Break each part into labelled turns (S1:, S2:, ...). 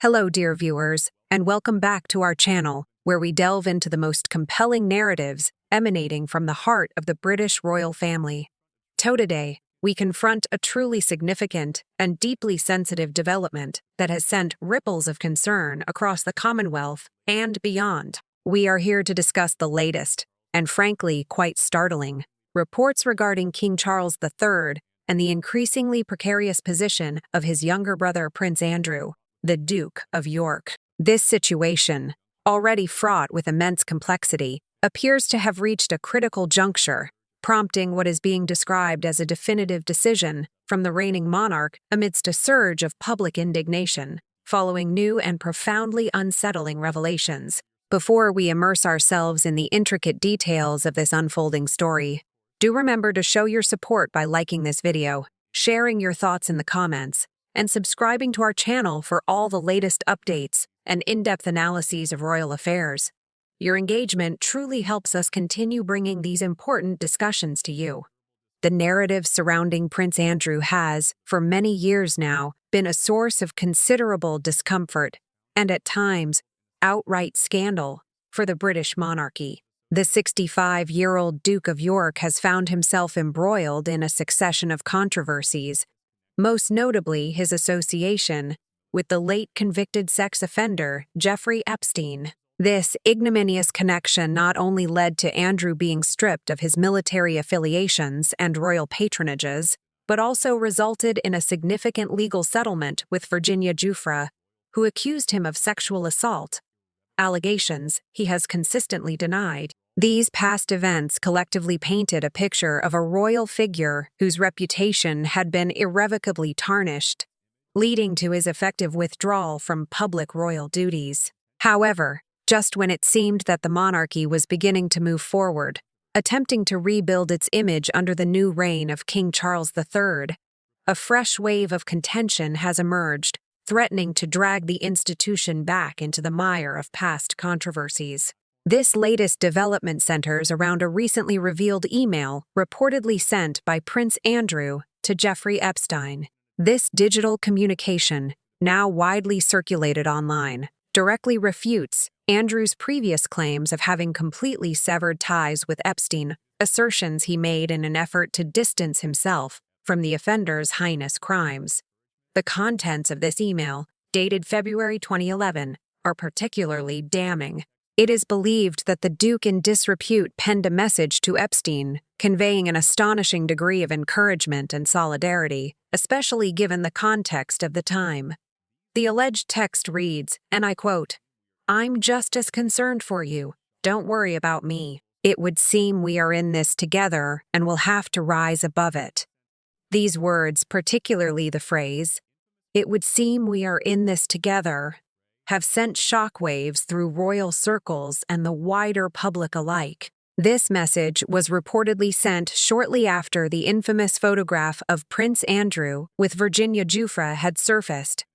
S1: Hello, dear viewers, and welcome back to our channel, where we delve into the most compelling narratives emanating from the heart of the British royal family. Today, we confront a truly significant and deeply sensitive development that has sent ripples of concern across the Commonwealth and beyond. We are here to discuss the latest, and frankly quite startling, reports regarding King Charles III and the increasingly precarious position of his younger brother Prince Andrew, the Duke of York. This situation, already fraught with immense complexity, appears to have reached a critical juncture, prompting what is being described as a definitive decision from the reigning monarch amidst a surge of public indignation, following new and profoundly unsettling revelations. Before we immerse ourselves in the intricate details of this unfolding story, do remember to show your support by liking this video, sharing your thoughts in the comments, and subscribing to our channel for all the latest updates and in-depth analyses of royal affairs. Your engagement truly helps us continue bringing these important discussions to you. The narrative surrounding Prince Andrew has, for many years now, been a source of considerable discomfort and, at times, outright scandal for the British monarchy. The 65-year-old Duke of York has found himself embroiled in a succession of controversies, most notably his association with the late convicted sex offender Jeffrey Epstein. This ignominious connection not only led to Andrew being stripped of his military affiliations and royal patronages, but also resulted in a significant legal settlement with Virginia Giuffre, who accused him of sexual assault, allegations he has consistently denied. These past events collectively painted a picture of a royal figure whose reputation had been irrevocably tarnished, leading to his effective withdrawal from public royal duties. However, just when it seemed that the monarchy was beginning to move forward, attempting to rebuild its image under the new reign of King Charles III, a fresh wave of contention has emerged, threatening to drag the institution back into the mire of past controversies. This latest development centers around a recently revealed email reportedly sent by Prince Andrew to Jeffrey Epstein. This digital communication, now widely circulated online, directly refutes Andrew's previous claims of having completely severed ties with Epstein, assertions he made in an effort to distance himself from the offender's heinous crimes. The contents of this email, dated February 2011, are particularly damning. It is believed that the Duke in disrepute penned a message to Epstein, conveying an astonishing degree of encouragement and solidarity, especially given the context of the time. The alleged text reads, and I quote, "I'm just as concerned for you. Don't worry about me. It would seem we are in this together and will have to rise above it." These words, particularly the phrase, "it would seem we are in this together," have sent shockwaves through royal circles and the wider public alike. This message was reportedly sent shortly after the infamous photograph of Prince Andrew with Virginia Giuffre had surfaced,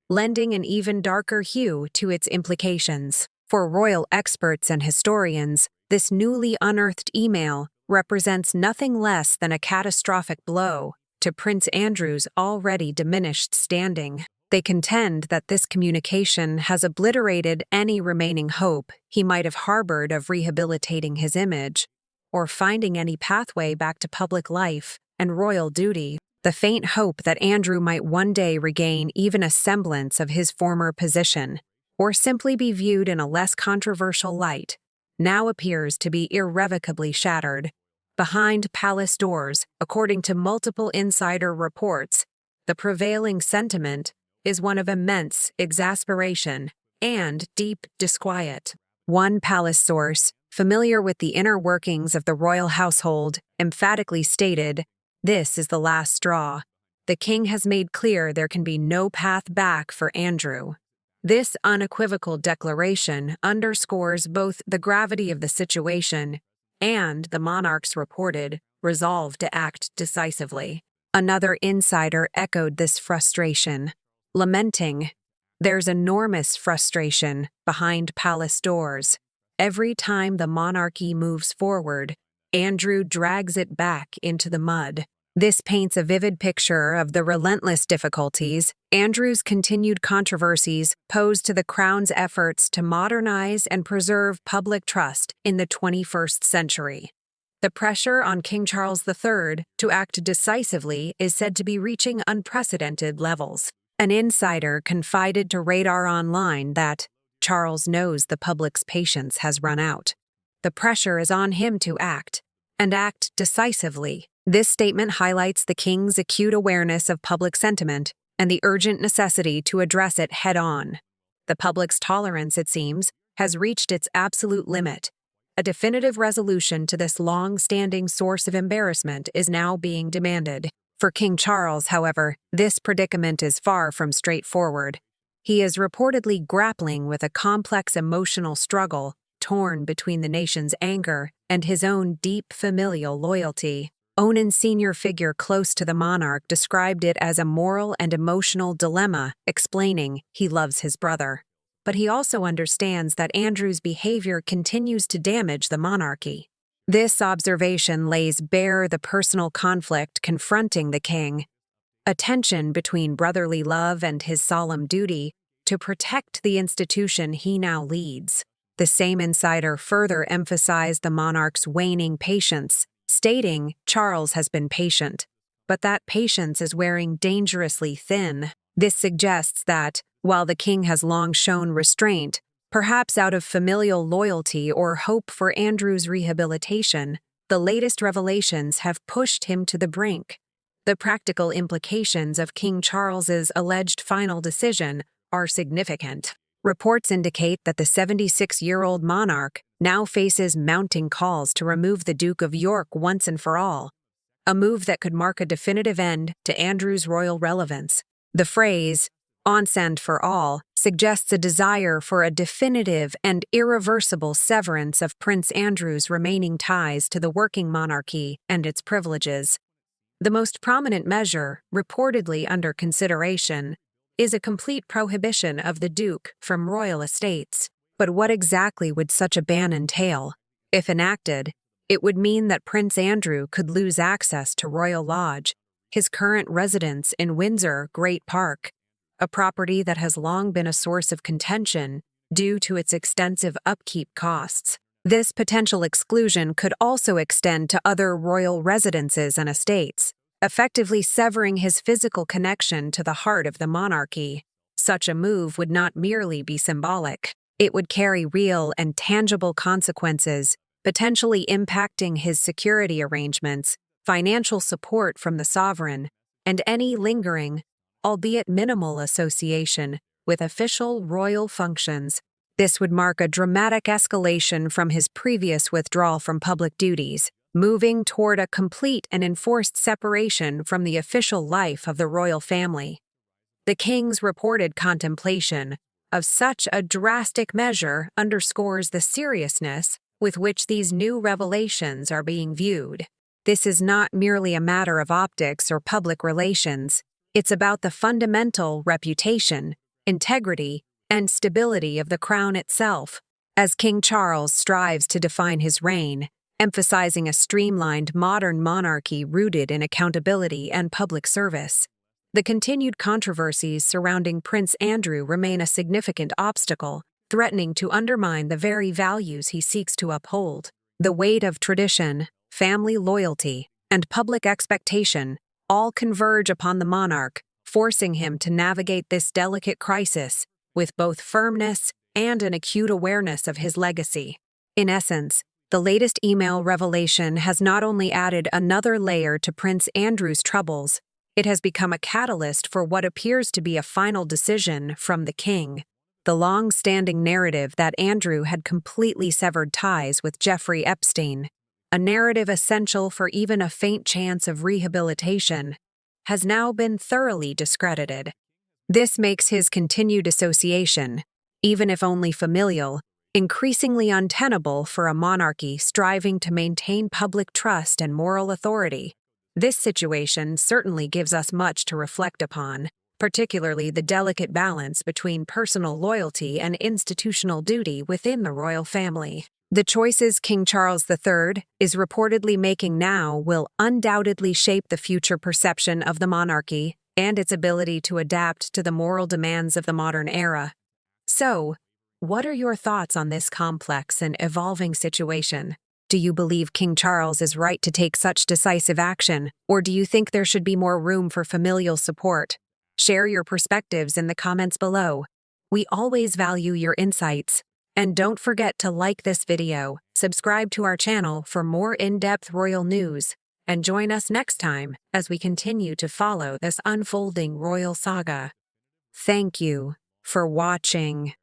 S1: lending an even darker hue to its implications. For royal experts and historians, this newly unearthed email represents nothing less than a catastrophic blow to Prince Andrew's already diminished standing. They contend that this communication has obliterated any remaining hope he might have harbored of rehabilitating his image, or finding any pathway back to public life and royal duty. The faint hope that Andrew might one day regain even a semblance of his former position, or simply be viewed in a less controversial light, now appears to be irrevocably shattered. Behind palace doors, according to multiple insider reports, the prevailing sentiment is one of immense exasperation and deep disquiet. One palace source, familiar with the inner workings of the royal household, emphatically stated, "This is the last straw. The king has made clear there can be no path back for Andrew." This unequivocal declaration underscores both the gravity of the situation and the monarch's reported resolve to act decisively. Another insider echoed this frustration, lamenting, "There's enormous frustration behind palace doors. Every time the monarchy moves forward, Andrew drags it back into the mud." This paints a vivid picture of the relentless difficulties Andrew's continued controversies pose to the Crown's efforts to modernize and preserve public trust in the 21st century. The pressure on King Charles III to act decisively is said to be reaching unprecedented levels. An insider confided to Radar Online that Charles knows the public's patience has run out. The pressure is on him to act, and act decisively. This statement highlights the king's acute awareness of public sentiment and the urgent necessity to address it head-on. The public's tolerance, it seems, has reached its absolute limit. A definitive resolution to this long-standing source of embarrassment is now being demanded. For King Charles, however, this predicament is far from straightforward. He is reportedly grappling with a complex emotional struggle, torn between the nation's anger and his own deep familial loyalty. Onan's senior figure close to the monarch described it as a moral and emotional dilemma, explaining he loves his brother. But he also understands that Andrew's behavior continues to damage the monarchy. This observation lays bare the personal conflict confronting the king, a tension between brotherly love and his solemn duty to protect the institution he now leads. The same insider further emphasized the monarch's waning patience, stating Charles has been patient, but that patience is wearing dangerously thin. This suggests that, while the king has long shown restraint, perhaps out of familial loyalty or hope for Andrew's rehabilitation, the latest revelations have pushed him to the brink. The practical implications of King Charles's alleged final decision are significant. Reports indicate that the 76-year-old monarch now faces mounting calls to remove the Duke of York once and for all, a move that could mark a definitive end to Andrew's royal relevance. The phrase, once and for all, suggests a desire for a definitive and irreversible severance of Prince Andrew's remaining ties to the working monarchy and its privileges. The most prominent measure, reportedly under consideration, is a complete prohibition of the Duke from royal estates. But what exactly would such a ban entail? If enacted, it would mean that Prince Andrew could lose access to Royal Lodge, his current residence in Windsor Great Park, a property that has long been a source of contention due to its extensive upkeep costs. This potential exclusion could also extend to other royal residences and estates, effectively severing his physical connection to the heart of the monarchy. Such a move would not merely be symbolic. It would carry real and tangible consequences, potentially impacting his security arrangements, financial support from the sovereign, and any lingering, albeit minimal, association with official royal functions. This would mark a dramatic escalation from his previous withdrawal from public duties, moving toward a complete and enforced separation from the official life of the royal family. The king's reported contemplation of such a drastic measure underscores the seriousness with which these new revelations are being viewed. This is not merely a matter of optics or public relations. It's about the fundamental reputation, integrity, and stability of the crown itself. As King Charles strives to define his reign, emphasizing a streamlined modern monarchy rooted in accountability and public service, the continued controversies surrounding Prince Andrew remain a significant obstacle, threatening to undermine the very values he seeks to uphold. The weight of tradition, family loyalty, and public expectation all converge upon the monarch, forcing him to navigate this delicate crisis with both firmness and an acute awareness of his legacy. In essence, the latest email revelation has not only added another layer to Prince Andrew's troubles, it has become a catalyst for what appears to be a final decision from the king. The long-standing narrative that Andrew had completely severed ties with Jeffrey Epstein, a narrative essential for even a faint chance of rehabilitation, has now been thoroughly discredited. This makes his continued association, even if only familial, increasingly untenable for a monarchy striving to maintain public trust and moral authority. This situation certainly gives us much to reflect upon, particularly the delicate balance between personal loyalty and institutional duty within the royal family. The choices King Charles III is reportedly making now will undoubtedly shape the future perception of the monarchy and its ability to adapt to the moral demands of the modern era. So, what are your thoughts on this complex and evolving situation? Do you believe King Charles is right to take such decisive action, or do you think there should be more room for familial support? Share your perspectives in the comments below. We always value your insights. And don't forget to like this video, subscribe to our channel for more in-depth royal news, and join us next time as we continue to follow this unfolding royal saga. Thank you for watching.